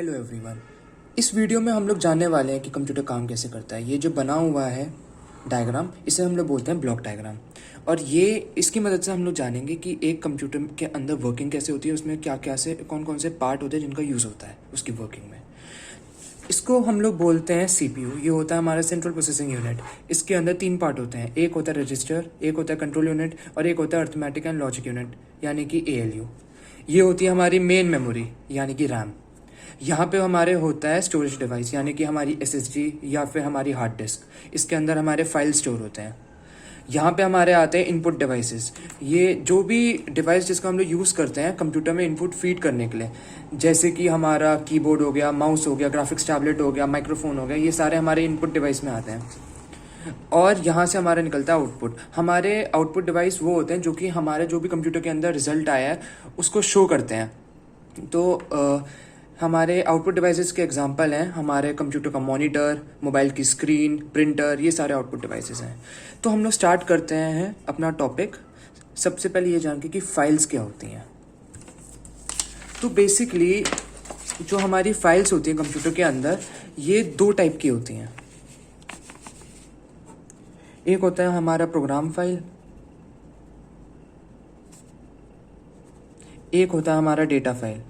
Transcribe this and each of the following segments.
Hello everyone. इस video में हम लोग जानने वाले हैं कि कंप्यूटर काम कैसे करता है। ये जो बना हुआ है डायग्राम, इसे हम लोग बोलते हैं ब्लॉक डायग्राम। और ये इसकी मदद से हम लोग जानेंगे कि एक कंप्यूटर के अंदर वर्किंग कैसे होती है, उसमें क्या क्या से कौन कौन से पार्ट होते हैं जिनका यूज़ होता है उसकी वर्किंग में। इसको हम लोग बोलते हैं सीपीयू। ये होता है हमारा सेंट्रल प्रोसेसिंग यूनिट। इसके अंदर 3 पार्ट होते हैं, एक होता है रजिस्टर, एक होता है कंट्रोल यूनिट और एक होता है अर्थमेटिक एंड लॉजिक यूनिट यानी कि एएलयू। ये होती है हमारी मेन मेमोरी यानी कि रैम। यहाँ पे हमारे होता है स्टोरेज डिवाइस यानी कि हमारी एसएसडी या फिर हमारी हार्ड डिस्क। इसके अंदर हमारे फाइल स्टोर होते हैं। यहाँ पे हमारे आते हैं इनपुट डिवाइसेस। ये जो भी डिवाइस जिसका हम लोग यूज़ करते हैं कंप्यूटर में इनपुट फीड करने के लिए, जैसे कि हमारा कीबोर्ड हो गया, माउस हो गया, ग्राफिक्स टैबलेट हो गया, माइक्रोफोन हो गया, ये सारे हमारे इनपुट डिवाइस में आते हैं। और यहाँ से हमारा निकलता है आउटपुट। हमारे आउटपुट डिवाइस वो होते हैं जो कि हमारे जो भी कंप्यूटर के अंदर रिजल्ट आया है उसको शो करते हैं। तो हमारे आउटपुट डिवाइसेस के एग्जांपल हैं हमारे कंप्यूटर का मॉनिटर, मोबाइल की स्क्रीन, प्रिंटर, ये सारे आउटपुट डिवाइसेस हैं। तो हम लोग स्टार्ट करते हैं अपना टॉपिक। सबसे पहले ये जान के कि फाइल्स क्या होती हैं। तो बेसिकली जो हमारी फाइल्स होती हैं कंप्यूटर के अंदर, ये 2 टाइप की होती हैं। एक होता है हमारा प्रोग्राम फाइल, एक होता है हमारा डेटा फाइल।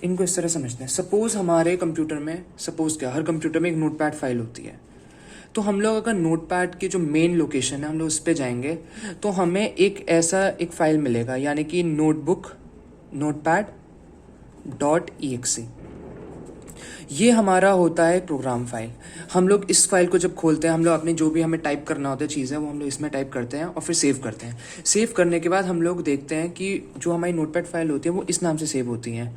इनको इस तरह समझते हैं। सपोज हमारे कंप्यूटर में, सपोज क्या, हर कंप्यूटर में एक नोटपैड फाइल होती है। तो हम लोग अगर नोटपैड की जो मेन लोकेशन है हम लोग उस पर जाएंगे तो हमें एक फाइल मिलेगा यानी कि नोटबुक नोटपैड .exe। ये हमारा होता है प्रोग्राम फाइल। हम लोग इस फाइल को जब खोलते हैं, हम लोग अपने जो भी हमें टाइप करना होता है चीज़ें वो हम लोग इसमें टाइप करते हैं और फिर सेव करते हैं। सेव करने के बाद हम लोग देखते हैं कि जो हमारी नोटपैड फाइल होती है वो इस नाम से सेव होती हैं।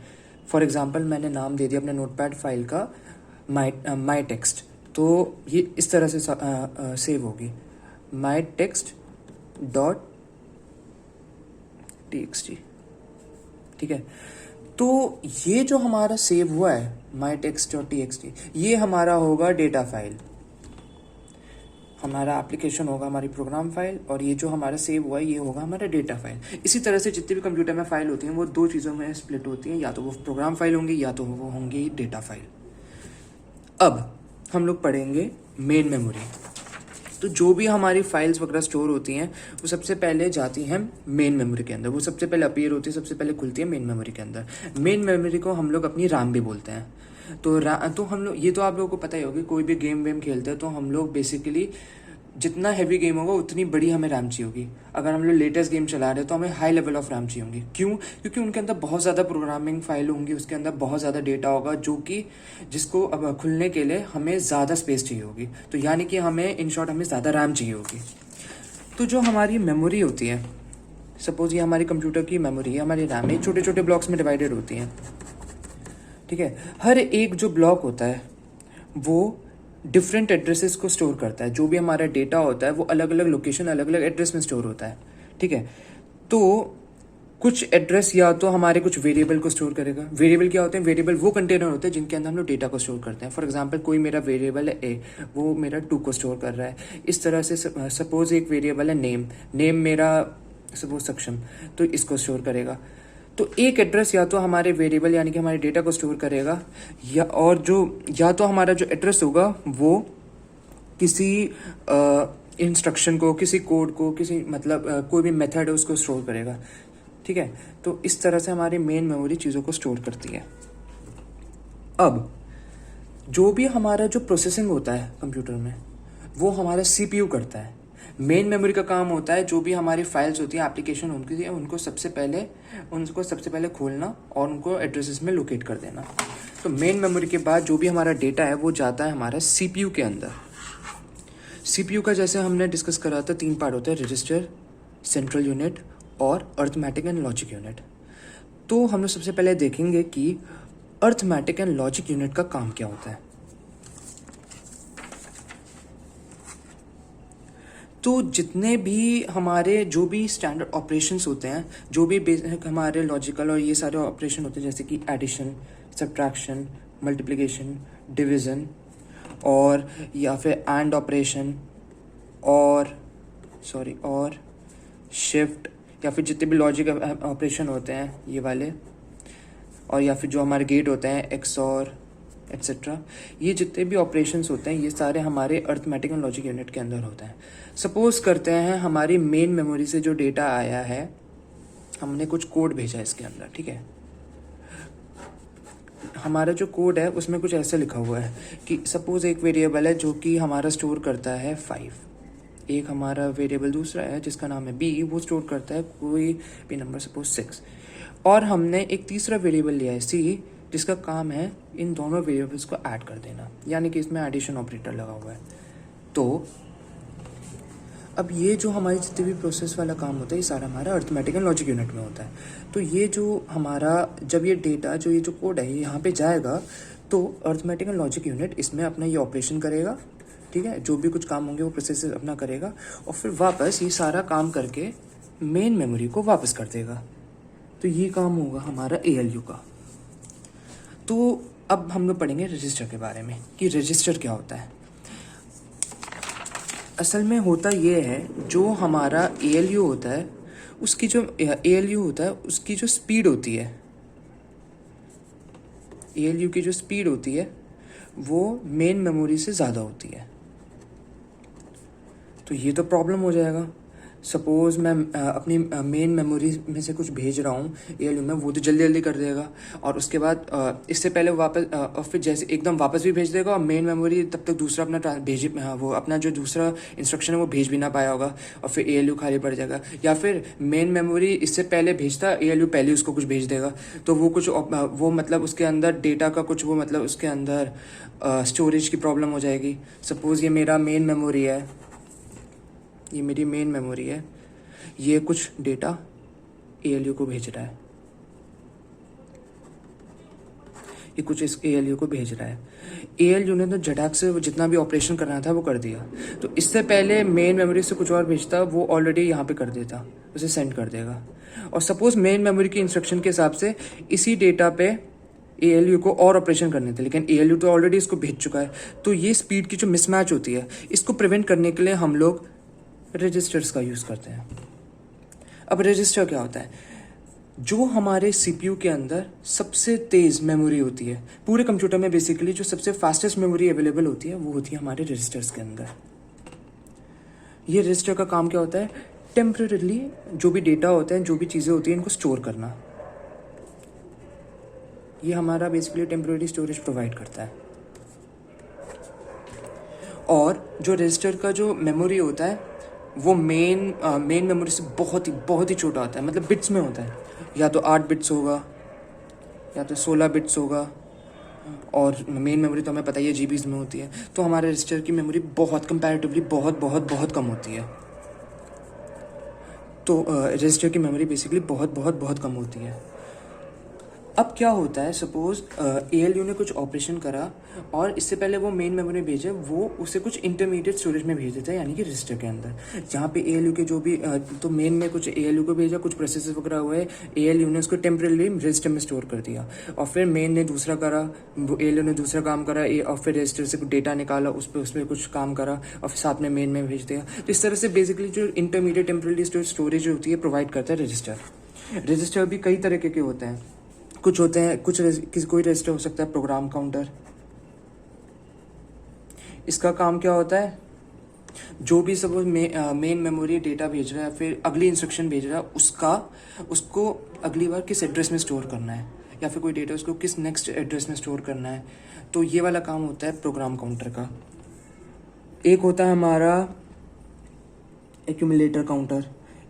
फॉर एग्जाम्पल मैंने नाम दे दिया अपने नोटपैड फाइल का माई टेक्स्ट। तो ये इस तरह से सेव होगी, माई टेक्स्ट .txt। ठीक है। तो ये जो हमारा सेव हुआ है माई टेक्स्ट .txt, ये हमारा होगा डेटा फाइल। हमारा एप्लीकेशन होगा हमारी प्रोग्राम फाइल और ये जो हमारा सेव हुआ है ये होगा हमारा डेटा फाइल। इसी तरह से जितनी भी कंप्यूटर में फाइल होती हैं वो 2 चीज़ों में स्प्लिट होती हैं, या तो वो प्रोग्राम फाइल होंगी या तो वो होंगी डेटा फाइल। अब हम लोग पढ़ेंगे मेन मेमोरी। तो जो भी हमारी फाइल्स वगैरह स्टोर होती हैं वो सबसे पहले जाती हैं मेन मेमोरी के अंदर। वो सबसे पहले अपीयर होती है, सबसे पहले खुलती है मेन मेमोरी के अंदर। मेन मेमोरी को हम लोग अपनी रैम भी बोलते हैं। तो हम लोग, ये तो आप लोगों को पता ही होगी, कोई भी गेम वेम खेलते हैं तो हम लोग बेसिकली जितना हैवी गेम होगा उतनी बड़ी हमें रैम चाहिए होगी। अगर हम लोग लेटेस्ट गेम चला रहे हैं तो हमें हाई लेवल ऑफ रैम चाहिए होगी। क्यों? क्योंकि उनके अंदर बहुत ज़्यादा प्रोग्रामिंग फाइल होंगी, उसके अंदर बहुत ज़्यादा डेटा होगा जो कि जिसको अब खुलने के लिए हमें ज़्यादा स्पेस चाहिए होगी। तो यानी कि हमें इन शॉर्ट हमें ज़्यादा रैम चाहिए होगी। तो जो हमारी मेमोरी होती है, सपोज ये हमारी कंप्यूटर की मेमोरी है, हमारी रैम है, छोटे छोटे ब्लॉक्स में डिवाइडेड होती हैं। ठीक है। हर एक जो ब्लॉक होता है वो डिफरेंट एड्रेसेस को स्टोर करता है। जो भी हमारा डेटा होता है वो अलग अलग लोकेशन, अलग अलग एड्रेस में स्टोर होता है। ठीक है। तो कुछ एड्रेस या तो हमारे कुछ वेरिएबल को स्टोर करेगा। वेरिएबल क्या होते हैं? वेरिएबल वो कंटेनर होते हैं जिनके अंदर हम लोग डेटा को स्टोर करते हैं। फॉर एग्जांपल कोई मेरा वेरिएबल है ए, वो मेरा 2 को स्टोर कर रहा है। इस तरह से सपोज एक वेरिएबल है नेम, नेम मेरा सपोज सक्षम, तो इसको स्टोर करेगा। तो एक एड्रेस या तो हमारे वेरिएबल यानी कि हमारे डेटा को स्टोर करेगा, या तो हमारा जो एड्रेस होगा वो किसी इंस्ट्रक्शन को, किसी कोड को, किसी कोई भी मेथड है उसको स्टोर करेगा। ठीक है। तो इस तरह से हमारी मेन मेमोरी चीज़ों को स्टोर करती है। अब जो भी हमारा जो प्रोसेसिंग होता है कंप्यूटर में वो हमारा सीपीयू करता है। मेन मेमोरी का काम होता है जो भी हमारी फाइल्स होती हैं, एप्लीकेशन होती है, उनको सबसे पहले खोलना और उनको एड्रेसेस में लोकेट कर देना। तो मेन मेमोरी के बाद जो भी हमारा डेटा है वो जाता है हमारा सीपीयू के अंदर। सीपीयू का जैसे हमने डिस्कस करा था 3 पार्ट होते हैं, रजिस्टर, सेंट्रल यूनिट और अर्थमेटिक एंड लॉजिक यूनिट। तो हम लोग सबसे पहले देखेंगे कि अर्थमेटिक एंड लॉजिक यूनिट का काम क्या होता है। तो जितने भी हमारे जो भी स्टैंडर्ड ऑपरेशंस होते हैं, जो भी बेसिक हमारे लॉजिकल और ये सारे ऑपरेशन होते हैं, जैसे कि एडिशन, सब्ट्रैक्शन, मल्टीप्लिकेशन, डिवीज़न और या फिर एंड ऑपरेशन और शिफ्ट, या फिर जितने भी लॉजिक ऑपरेशन होते हैं ये वाले, और या फिर जो हमारे गेट होते हैं एक्सऑर एट्सेट्रा, ये जितने भी ऑपरेशंस होते हैं ये सारे हमारे अर्थमेटिक एंड लॉजिक यूनिट के अंदर होते हैं। सपोज करते हैं हमारी मेन मेमोरी से जो डेटा आया है, हमने कुछ कोड भेजा इसके अंदर, ठीक है। हमारा जो कोड है उसमें कुछ ऐसा लिखा हुआ है कि सपोज एक वेरिएबल है जो कि हमारा स्टोर करता है 5, एक हमारा वेरिएबल दूसरा है जिसका नाम है बी, वो स्टोर करता है कोई भी नंबर सपोज 6, और हमने एक तीसरा वेरिएबल लिया है सी, जिसका काम है इन दोनों वेरिएबल्स को ऐड कर देना, यानी कि इसमें एडिशन ऑपरेटर लगा हुआ है। तो अब ये जो हमारी जितनी भी प्रोसेस वाला काम होता है ये सारा हमारा अर्थमेटिक एंड लॉजिक यूनिट में होता है। तो ये जो हमारा जब ये डेटा जो ये जो कोड है ये यहाँ पे जाएगा तो अर्थमेटिक एंड लॉजिक यूनिट इसमें अपना ये ऑपरेशन करेगा, ठीक है। जो भी कुछ काम होंगे वो प्रोसेस अपना करेगा और फिर वापस ये सारा काम करके मेन मेमोरी को वापस कर देगा। तो ये काम होगा हमारा ALU का। तो अब हम लोग पढ़ेंगे रजिस्टर के बारे में कि रजिस्टर क्या होता है। असल में होता ये है, जो हमारा ALU होता है उसकी जो ALU होता है उसकी जो स्पीड होती है, ALU की जो स्पीड होती है वो मेन मेमोरी से ज़्यादा होती है। तो ये तो प्रॉब्लम हो जाएगा। सपोज़ मैं अपनी मेन मेमोरी में से कुछ भेज रहा हूँ ALU में, वो तो जल्दी जल्दी कर देगा और उसके बाद इससे पहले वापस और फिर जैसे एकदम वापस भी भेज देगा और मेन मेमोरी तब तक दूसरा अपना वो अपना जो दूसरा इंस्ट्रक्शन है वो भेज भी ना पाया होगा और फिर ALU खाली पड़ जाएगा। या फिर मेन मेमोरी इससे पहले भेजता, ALU पहले उसको कुछ भेज देगा तो वो कुछ वो मतलब उसके अंदर डेटा का कुछ वो मतलब उसके अंदर स्टोरेज की प्रॉब्लम हो जाएगी। सपोज़ ये मेरा मेन मेमोरी है, ये मेरी मेन मेमोरी है, ये कुछ डेटा ALU को भेज रहा है, ये कुछ इस ALU को भेज रहा है। ALU ने तो झटाक से जितना भी ऑपरेशन करना था वो कर दिया। तो इससे पहले मेन मेमोरी से कुछ और भेजता, वो ऑलरेडी यहाँ पे कर देता, उसे सेंड कर देगा। और सपोज मेन मेमोरी की इंस्ट्रक्शन के हिसाब से इसी डेटा पे ALU को और ऑपरेशन करने थे, लेकिन ALU तो ऑलरेडी इसको भेज चुका है। तो ये स्पीड की जो मिसमैच होती है इसको प्रिवेंट करने के लिए हम लोग रजिस्टर्स का यूज़ करते हैं। अब रजिस्टर क्या होता है? जो हमारे CPU के अंदर सबसे तेज़ मेमोरी होती है पूरे कंप्यूटर में, बेसिकली जो सबसे फास्टेस्ट मेमोरी अवेलेबल होती है वो होती है हमारे रजिस्टर्स के अंदर। ये रजिस्टर का काम क्या होता है? टेम्परेरीली जो भी डेटा होते हैं, जो भी चीज़ें होती हैं, इनको स्टोर करना। ये हमारा बेसिकली टेम्परेरी स्टोरेज प्रोवाइड करता है। और जो रजिस्टर का जो मेमोरी होता है वो मेन मेमोरी से बहुत ही छोटा होता है, मतलब बिट्स में होता है। या तो 8 बिट्स होगा या तो 16 बिट्स होगा, और मेन मेमोरी तो हमें पता ही है GBs में होती है। तो हमारे रजिस्टर की मेमोरी बहुत कंपैरेटिवली बहुत कम होती है। तो रजिस्टर की मेमोरी बेसिकली बहुत कम होती है। अब क्या होता है, सपोज ALU ने कुछ ऑपरेशन करा और इससे पहले वो मेन मेमोरी भेजे, वो उसे कुछ इंटरमीडिएट स्टोरेज में भेज देता है, यानी कि रजिस्टर के अंदर। जहाँ पे ALU के जो भी तो मेन में कुछ ALU को भेजा, कुछ प्रोसेस वगैरह हुए, ALU ने उसको टेम्परेली रजिस्टर में स्टोर कर दिया। और फिर मेन ने दूसरा करा, ALU ने दूसरा काम करा, और फिर रजिस्टर से कुछ डेटा निकाला, उस पर कुछ काम करा और फिर साथ में मेन में भेज दिया। तो इस तरह से बेसिकली जो इंटरमीडिएट टेम्परेली स्टोरेज होती है प्रोवाइड करता है रजिस्टर। रजिस्टर भी कई तरीके के होते हैं। कुछ होते हैं कोई रजिस्टर हो सकता है प्रोग्राम काउंटर। इसका काम क्या होता है? जो भी सपोज मेन मेमोरी डेटा भेज रहा है, फिर अगली इंस्ट्रक्शन भेज रहा है, उसको अगली बार किस एड्रेस में स्टोर करना है, या फिर कोई डेटा उसको किस नेक्स्ट एड्रेस में स्टोर करना है। तो ये वाला काम होता है प्रोग्राम काउंटर का। एक होता है हमारा एक्यूमुलेटर काउंटर।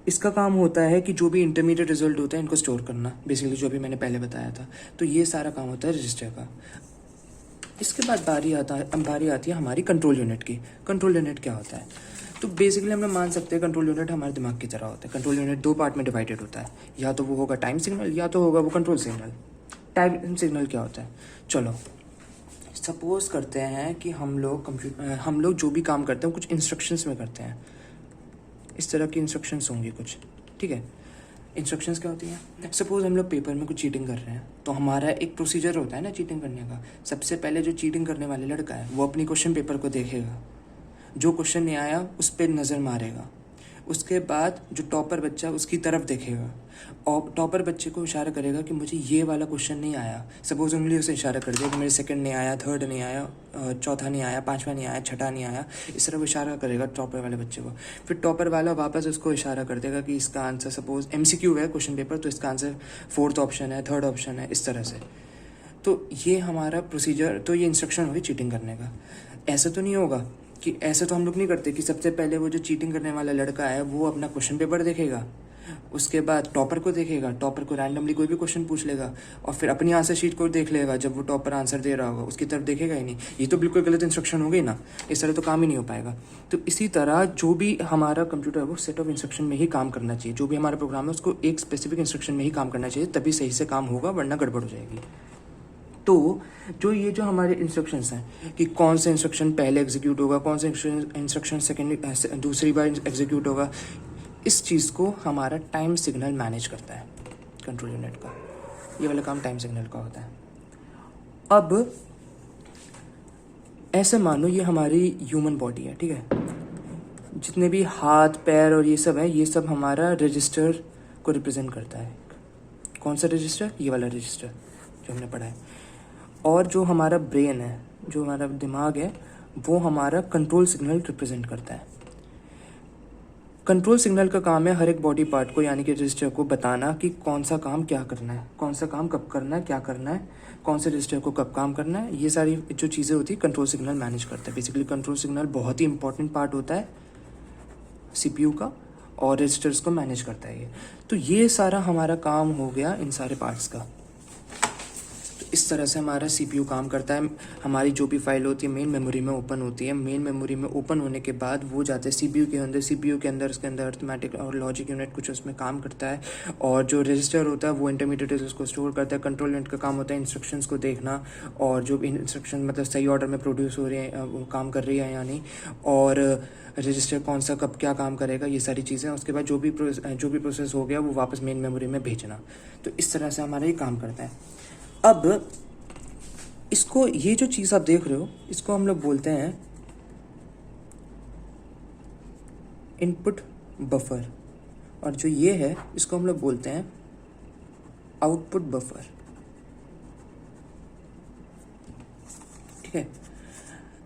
इसका काम होता है कि जो भी इंटरमीडिएट रिजल्ट होता है इनको स्टोर करना, बेसिकली जो भी मैंने पहले बताया था। तो ये सारा काम होता है रजिस्टर का। इसके बाद बारी आती है हमारी कंट्रोल यूनिट की। कंट्रोल यूनिट क्या होता है? तो बेसिकली हम लोग मान सकते हैं कंट्रोल यूनिट हमारे दिमाग की तरह होता है। कंट्रोल यूनिट 2 पार्ट में डिवाइडेड होता है, या तो वो होगा टाइम सिग्नल या तो होगा वो कंट्रोल सिग्नल। टाइम सिग्नल क्या होता है? चलो सपोज करते हैं कि हम लोग जो भी काम करते हैं कुछ इंस्ट्रक्शंस में करते हैं। इस तरह की इंस्ट्रक्शंस होंगी कुछ, ठीक है। इंस्ट्रक्शंस क्या होती हैं? सपोज हम लोग पेपर में कुछ चीटिंग कर रहे हैं, तो हमारा एक प्रोसीजर होता है ना चीटिंग करने का। सबसे पहले जो चीटिंग करने वाले लड़का है वो अपनी क्वेश्चन पेपर को देखेगा, जो क्वेश्चन नहीं आया उस पर नज़र मारेगा, उसके बाद जो टॉपर बच्चा उसकी तरफ देखेगा और टॉपर बच्चे को इशारा करेगा कि मुझे ये वाला क्वेश्चन नहीं आया। सपोज उंगली उसे इशारा कर दिया कि मेरे सेकंड नहीं आया, थर्ड नहीं आया, चौथा नहीं आया, पांचवा नहीं आया, छठा नहीं आया, इस तरह वो इशारा करेगा टॉपर वाले बच्चे को। फिर टॉपर वाला वापस उसको इशारा कर देगा कि इसका आंसर, सपोज MCQ है क्वेश्चन पेपर, तो इसका आंसर फोर्थ ऑप्शन है, थर्ड ऑप्शन है, इस तरह से। तो ये हमारा प्रोसीजर, तो ये इंस्ट्रक्शन होगी चीटिंग करने का। ऐसा तो नहीं होगा कि, ऐसा तो हम लोग नहीं करते कि सबसे पहले वो जो चीटिंग करने वाला लड़का है वो अपना क्वेश्चन पेपर देखेगा, उसके बाद टॉपर को देखेगा, टॉपर को रैंडमली कोई भी क्वेश्चन पूछ लेगा और फिर अपनी आंसर शीट को देख लेगा। जब वो टॉपर आंसर दे रहा होगा उसकी तरफ देखेगा ही नहीं। ये तो बिल्कुल गलत इंस्ट्रक्शन हो गई ना, इस तरह तो काम ही नहीं हो पाएगा। तो इसी तरह जो भी हमारा कंप्यूटर है वो सेट ऑफ इंस्ट्रक्शन में ही काम करना चाहिए। जो भी हमारा प्रोग्राम है उसको एक स्पेसिफिक इंस्ट्रक्शन में ही काम करना चाहिए, तभी सही से काम होगा, वरना गड़बड़ हो जाएगी। तो जो ये जो हमारे इंस्ट्रक्शंस हैं कि कौन सा इंस्ट्रक्शन पहले एग्जीक्यूट होगा, कौन सा इंस्ट्रक्शन सेकेंड दूसरी बार एग्जीक्यूट होगा, इस चीज़ को हमारा टाइम सिग्नल मैनेज करता है कंट्रोल यूनिट का। ये वाला काम टाइम सिग्नल का होता है। अब ऐसे मानो ये हमारी ह्यूमन बॉडी है, ठीक है। जितने भी हाथ पैर और ये सब है, ये सब हमारा रजिस्टर को रिप्रेजेंट करता है। कौन सा रजिस्टर? ये वाला रजिस्टर जो हमने पढ़ा है। और जो हमारा ब्रेन है, जो हमारा दिमाग है, वो हमारा कंट्रोल सिग्नल रिप्रेजेंट करता है। कंट्रोल सिग्नल का काम है हर एक बॉडी पार्ट को, यानी कि रजिस्टर को बताना कि कौन सा काम क्या करना है, कौन सा काम कब करना है, क्या करना है, कौन से रजिस्टर को कब काम करना है। ये सारी जो चीज़ें होती है कंट्रोल सिग्नल मैनेज करता है। बेसिकली कंट्रोल सिग्नल बहुत ही इंपॉर्टेंट पार्ट होता है CPU का, और रजिस्टर्स को मैनेज करता है ये। तो ये सारा हमारा काम हो गया इन सारे पार्ट्स का। इस तरह से हमारा CPU काम करता है। हमारी जो भी फाइल होती है मेन मेमोरी में ओपन होती है। मेन मेमोरी में ओपन होने के बाद वो जाते हैं CPU के अंदर। CPU के अंदर, उसके अंदर अर्थमेटिक और लॉजिक यूनिट कुछ उसमें काम करता है, और जो रजिस्टर होता है वो इंटरमीडिएट है उसको स्टोर करता है। कंट्रोल यूनिट का काम होता है इंस्ट्रक्शंस को देखना, और जो भी इंस्ट्रक्शन मतलब सही ऑर्डर में प्रोड्यूस हो रही है, वो काम कर रही है या नहीं, और रजिस्टर कौन सा कब क्या काम करेगा, ये सारी चीज़ें। उसके बाद जो भी प्रोसेस हो गया वो वापस मेन मेमोरी में भेजना। तो इस तरह से हमारा ये काम करता है। अब इसको, ये जो चीज़ आप देख रहे हो, इसको हम लोग बोलते हैं इनपुट बफर, और जो ये है इसको हम लोग बोलते हैं आउटपुट बफर, ठीक है।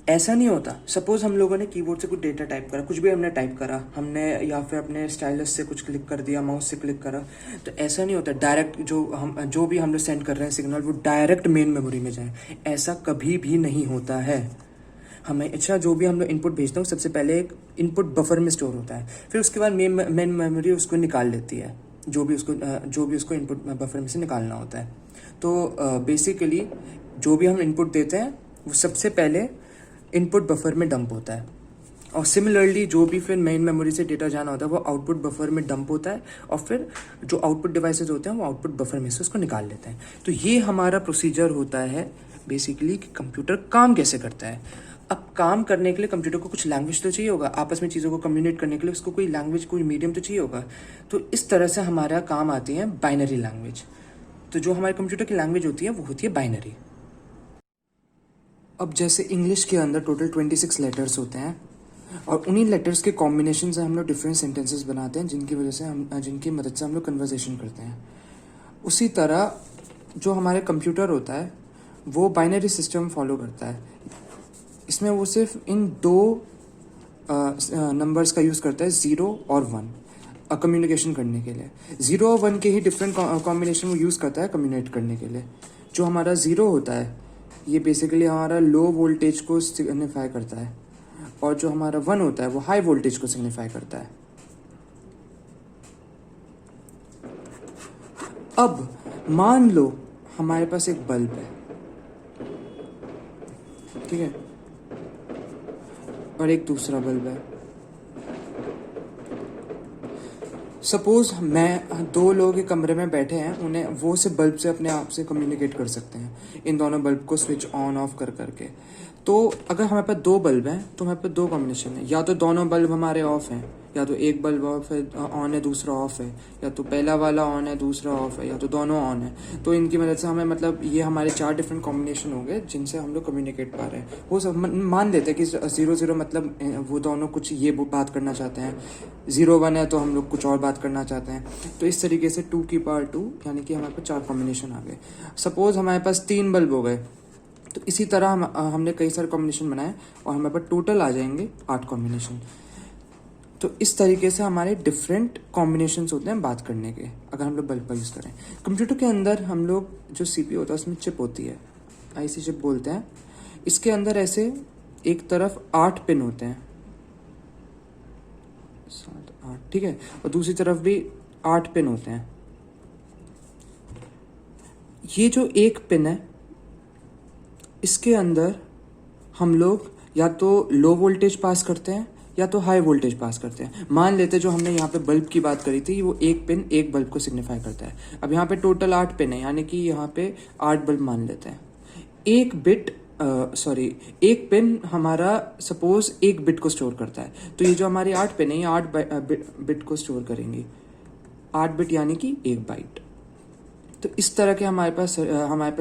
ऐसा नहीं होता, सपोज हम लोगों ने कीबोर्ड से कुछ डेटा टाइप करा, कुछ भी हमने टाइप करा हमने, या फिर अपने स्टाइलस से कुछ क्लिक कर दिया, माउस से क्लिक करा, तो ऐसा नहीं होता डायरेक्ट जो भी हम लोग सेंड कर रहे हैं सिग्नल वो डायरेक्ट मेन मेमोरी में जाए। ऐसा कभी भी नहीं होता है। हमें अच्छा जो भी हम लोग इनपुट भेजते हैं सबसे पहले एक इनपुट बफर में स्टोर होता है, फिर उसके बाद मेन मेमोरी उसको निकाल लेती है, जो भी उसको इनपुट बफर में से निकालना होता है। तो बेसिकली जो भी हम इनपुट देते हैं वो सबसे पहले इनपुट बफर में डंप होता है, और सिमिलरली जो भी फिर मेन मेमोरी से डेटा जाना होता है वो आउटपुट बफर में डंप होता है, और फिर जो आउटपुट डिवाइसेस होते हैं वो आउटपुट बफर में से उसको निकाल लेते हैं। तो ये हमारा प्रोसीजर होता है बेसिकली कि कंप्यूटर काम कैसे करता है। अब काम करने के लिए कंप्यूटर को कुछ लैंग्वेज तो चाहिए होगा, आपस में चीज़ों को कम्युनिकेट करने के लिए उसको कोई लैंग्वेज, कोई मीडियम तो चाहिए होगा। तो इस तरह से हमारा काम आती है बाइनरी लैंग्वेज। तो जो हमारे कंप्यूटर की लैंग्वेज होती है वो होती है बाइनरी। अब जैसे इंग्लिश के अंदर टोटल 26 लेटर्स होते हैं, और उन्हीं लेटर्स के कॉम्बिनेशन से हम लोग डिफरेंट सेंटेंसेस बनाते हैं, जिनकी वजह से जिनकी मदद से हम लोग कन्वर्सेशन करते हैं। उसी तरह जो हमारे कंप्यूटर होता है वो बाइनरी सिस्टम फॉलो करता है। इसमें वो सिर्फ इन दो नंबर्स का यूज़ करता है, 0 और 1, कम्युनिकेशन करने के लिए। 0 और 1 के ही डिफरेंट कॉम्बिनेशन वो यूज़ करता है कम्युनिकेट करने के लिए। जो हमारा 0 होता है ये बेसिकली हमारा लो वोल्टेज को सिग्निफाई करता है, और जो हमारा 1 होता है वो हाई वोल्टेज को सिग्निफाई करता है। अब मान लो हमारे पास एक बल्ब है, ठीक है, और एक दूसरा बल्ब है। सपोज मैं, दो लोग एक कमरे में बैठे हैं, उन्हें वो से बल्ब से अपने आप से कम्युनिकेट कर सकते हैं इन दोनों बल्ब को स्विच ऑन ऑफ कर करके। तो अगर हमारे पास दो बल्ब हैं तो हमारे पास दो कॉम्बिनेशन है, या तो दोनों बल्ब हमारे ऑफ हैं या तो एक बल्ब ऑफ है ऑन है दूसरा ऑफ है, या तो पहला वाला ऑन है दूसरा ऑफ है, या तो दोनों ऑन है। तो इनकी मदद से हमें मतलब ये हमारे 4 डिफरेंट कॉम्बिनेशन हो गए जिनसे हम लोग कम्युनिकेट पा रहे हैं। वो सब मान लेते हैं कि 0 0 मतलब वो दोनों कुछ ये बात करना चाहते हैं, 0 1 है तो हम लोग कुछ और बात करना चाहते हैं। तो इस तरीके से 2 की पावर 2 यानी कि हमारे पास 4 कॉम्बिनेशन आ गए। सपोज हमारे पास 3 बल्ब हो गए, तो इसी तरह हमने कई सारे कॉम्बिनेशन बनाए और हमारे पास टोटल आ जाएंगे 8 कॉम्बिनेशन। तो इस तरीके से हमारे डिफरेंट कॉम्बिनेशंस होते हैं बात करने के, अगर हम लोग बल्ब का यूज़ करें। कंप्यूटर के अंदर हम लोग जो सीपीयू होता है उसमें चिप होती है, आईसी चिप बोलते हैं। इसके अंदर ऐसे एक तरफ 8 पिन होते हैं, 7 8, ठीक है, और दूसरी तरफ भी 8 पिन होते हैं। ये जो एक पिन है इसके अंदर हम लोग या तो लो वोल्टेज पास करते हैं या तो हाई वोल्टेज पास करते हैं। मान लेते जो हमने यहाँ पे बल्ब की बात करी थी, वो एक पिन एक बल्ब को सिग्निफाई करता है। अब यहाँ पे टोटल 8 पिन है, यानी कि यहाँ पे 8 बल्ब मान लेते हैं। एक बिट एक पिन हमारा सपोज एक बिट को स्टोर करता है, तो ये जो हमारी 8 पिन है ये 8 बिट को स्टोर करेंगी, 8 बिट यानी कि 1 बाइट। तो इस तरह के हमारे पास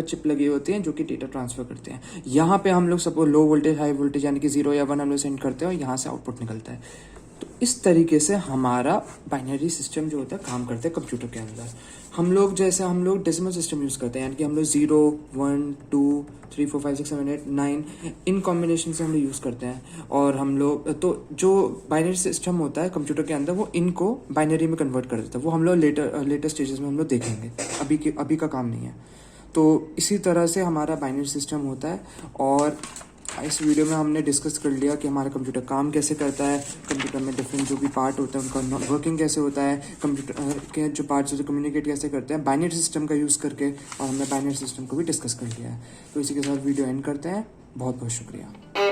चिप लगी होती हैं जो कि डेटा ट्रांसफर करते हैं। यहाँ पे हम लोग suppose low voltage high voltage यानी कि 0 या 1 हम लोग सेंड करते हैं और यहाँ से आउटपुट निकलता है। तो इस तरीके से हमारा बाइनरी सिस्टम जो होता है काम करते हैं कंप्यूटर के अंदर। हम लोग डेसिमल सिस्टम यूज़ करते हैं, यानी कि हम लोग 0 1 2 3 4 5 6 7 8 9 इन कॉम्बिनेशन से हम लोग यूज़ करते हैं। और हम लोग तो जो बाइनरी सिस्टम होता है कंप्यूटर के अंदर वो इनको बाइनरी में कन्वर्ट कर देता है। वो हम लोग लेटर स्टेजेस में हम लोग देखेंगे, अभी का काम नहीं है। तो इसी तरह से हमारा बाइनरी सिस्टम होता है। और इस वीडियो में हमने डिस्कस कर लिया कि हमारा कंप्यूटर काम कैसे करता है, कंप्यूटर में डिफरेंट जो भी पार्ट होता है उनका वर्किंग कैसे होता है, कंप्यूटर के जो पार्ट्स होते हैं कम्युनिकेट कैसे करते हैं बाइनरी सिस्टम का यूज़ करके, और हमने बाइनरी सिस्टम को भी डिस्कस कर लिया है। तो इसी के साथ वीडियो एंड करते हैं। बहुत बहुत शुक्रिया।